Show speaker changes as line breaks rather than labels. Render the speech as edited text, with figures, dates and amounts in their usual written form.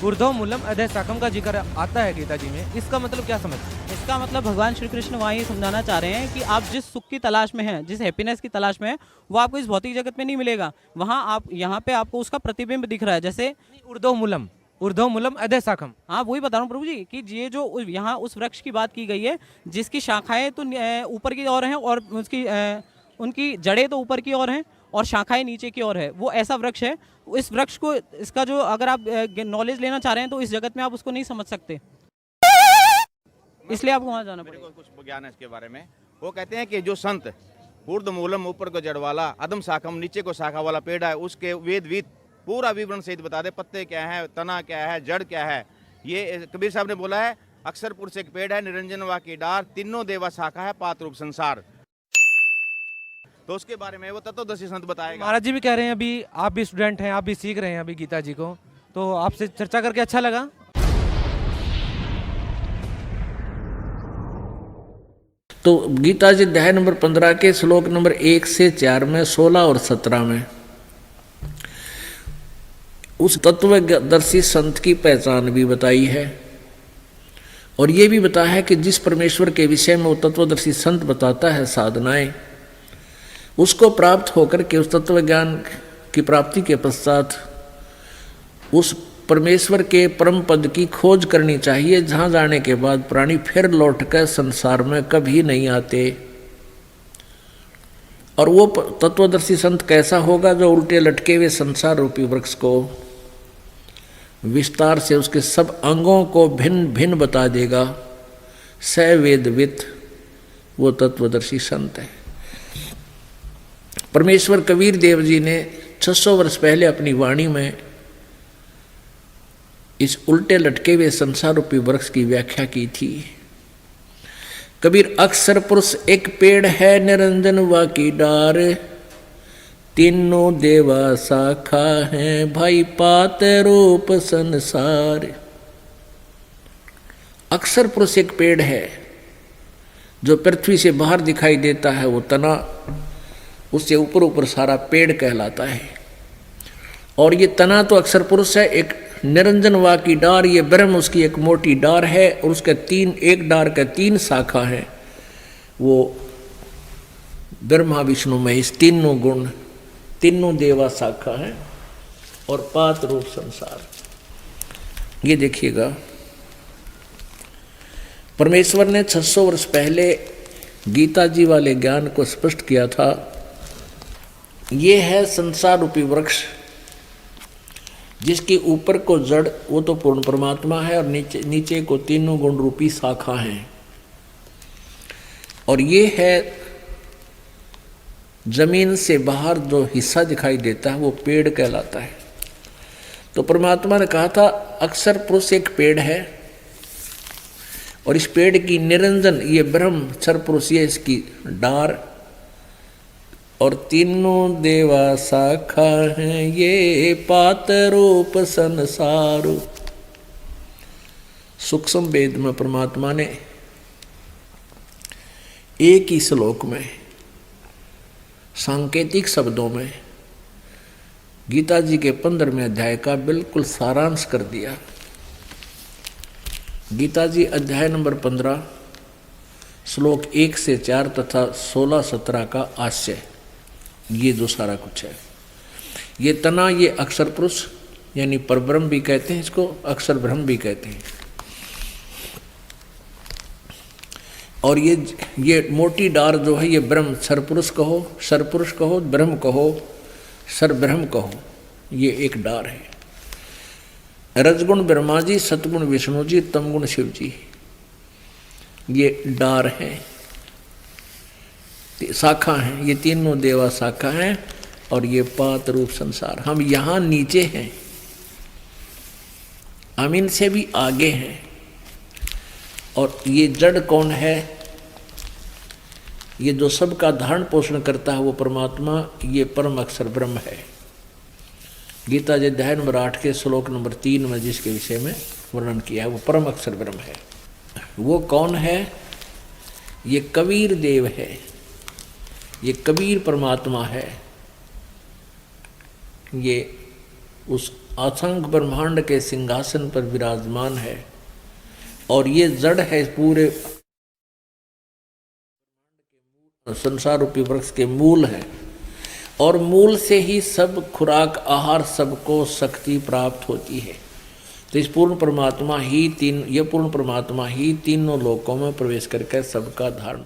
ऊर्ध्व मूलम अधः शाखम का जिक्र आता है गीता जी में, इसका मतलब क्या समझते हैं?
इसका मतलब भगवान श्री कृष्ण वहाँ ये समझाना चाह रहे हैं कि आप जिस सुख की तलाश में हैं, जिस हैप्पीनेस की तलाश में हैं, वो आपको इस भौतिक जगत में नहीं मिलेगा। वहाँ आप यहाँ पे आपको उसका प्रतिबिंब दिख रहा है। जैसे
ऊर्ध्व मूलम अधः शाखम।
हाँ, वही बता रहा हूँ प्रभु जी कि ये जो यहाँ उस वृक्ष की बात की गई है, जिसकी शाखाएं तो ऊपर की ओर हैं और उसकी उनकी जड़ें तो ऊपर की ओर हैं और शाखाएं नीचे की ओर है। वो ऐसा वृक्ष है। इस वृक्ष को, इसका जो अगर आप नॉलेज लेना चाह रहे हैं तो इस जगत में आप उसको नहीं समझ सकते, इसलिए आपको वहाँ जाना
मेरे
पड़ेगा।
को कुछ ज्ञान है इसके बारे में। वो कहते हैं कि जो संत ऊर्ध्व मूलम ऊपर को जड़ वाला, अधम शाखम नीचे को शाखा वाला पेड़ है, उसके वेद वीत पूरा विवरण सहित बता दे, पत्ते क्या है, तना क्या है, जड़ क्या है। ये कबीर साहब ने बोला है, अक्षर पुरुष एक पेड़ है, निरंजन वा की डार, तीनों देवा शाखा है, पात रूप संसार। तो उसके बारे में वो तत्वदर्शी संत बताएगा।
महाराज जी भी कह रहे हैं, अभी आप भी स्टूडेंट हैं, आप भी सीख रहे हैं अभी गीता जी को, तो आपसे चर्चा करके अच्छा लगा।
तो गीता जी अध्याय नंबर 15 के श्लोक नंबर 1 से 4 में, 16 और 17 में उस तत्वदर्शी संत की पहचान भी बताई है और ये भी बताया है कि जिस परमेश्वर के विषय में वो तत्वदर्शी संत बताता है साधनाएं, उसको प्राप्त होकर के उस तत्व ज्ञान की प्राप्ति के पश्चात उस परमेश्वर के परम पद की खोज करनी चाहिए, जहाँ जाने के बाद प्राणी फिर लौटकर संसार में कभी नहीं आते। और वो तत्वदर्शी संत कैसा होगा? जो उल्टे लटके हुए संसार रूपी वृक्ष को विस्तार से उसके सब अंगों को भिन्न भिन्न बता देगा। स वेदवित वो तत्वदर्शी संत है। परमेश्वर कबीर देव जी ने 600 वर्ष पहले अपनी वाणी में इस उल्टे लटके हुए संसार रूपी वृक्ष की व्याख्या की थी। कबीर अक्षर पुरुष एक पेड़ है, निरंजन वा की डार, तीनों देवा शाखा है, भाई पात रूप संसार। अक्षर पुरुष एक पेड़ है जो पृथ्वी से बाहर दिखाई देता है, वो तना उससे ऊपर ऊपर सारा पेड़ कहलाता है। और ये तना तो अक्षर पुरुष है, एक निरंजन वा की डार, ये ब्रह्म उसकी एक मोटी डार है और उसके एक डार का 3 शाखा है, वो ब्रह्मा विष्णु महेश तीनों गुण, तीनों देवा शाखा है और पात रूप संसार। ये देखिएगा, परमेश्वर ने 600 वर्ष पहले गीता जी वाले ज्ञान को स्पष्ट किया था। ये है संसार रूपी वृक्ष, जिसके ऊपर को जड़ वो तो पूर्ण परमात्मा है और नीचे को तीनों गुण रूपी शाखा हैं। और ये है जमीन से बाहर जो हिस्सा दिखाई देता है, वो पेड़ कहलाता है। तो परमात्मा ने कहा था अक्षर पुरुष एक पेड़ है और इस पेड़ की निरंजन, ये ब्रह्म अक्षर पुरुष, ये इसकी डार और तीनों देवा शाखा हैं, ये पात रूप संसार। सूक्ष्म वेद में परमात्मा ने एक ही श्लोक में सांकेतिक शब्दों में गीता जी के 15वें अध्याय का बिल्कुल सारांश कर दिया। गीता जी अध्याय नंबर 15 श्लोक 1 से 4 तथा 16-17 का आशय, ये जो सारा कुछ है। ये तना, ये अक्षर पुरुष यानी परब्रह्म भी कहते हैं, इसको अक्षर ब्रह्म भी कहते हैं। और ये मोटी डार जो है, ये ब्रह्म, सरपुरुष कहो, सरपुरुष कहो, ब्रह्म कहो, सरब्रह्म कहो, ये एक डार है। रजगुण ब्रह्मा जी, सतगुण विष्णु जी, तमगुण शिव जी, ये डार है, शाखा हैं, ये तीनों देवा शाखा हैं और ये पात रूप संसार। हम यहाँ नीचे हैं, हम इनसे भी आगे हैं। और ये जड़ कौन है? ये जो सबका धारण पोषण करता है वो परमात्मा, ये परम अक्षर ब्रह्म है। गीता जी अध्याय नंबर 8 के श्लोक नंबर 3 में जिसके विषय में वर्णन किया है, वो परम अक्षर ब्रह्म है। वो कौन है? ये कबीर देव है, ये कबीर परमात्मा है। ये उस असंख्य ब्रह्मांड के सिंहासन पर विराजमान है। और ये जड़ है पूरे संसार रूपी वृक्ष के मूल है, और मूल से ही सब खुराक आहार सबको शक्ति प्राप्त होती है। तो इस पूर्ण परमात्मा ही पूर्ण परमात्मा ही तीनों लोकों में प्रवेश करके सबका धारण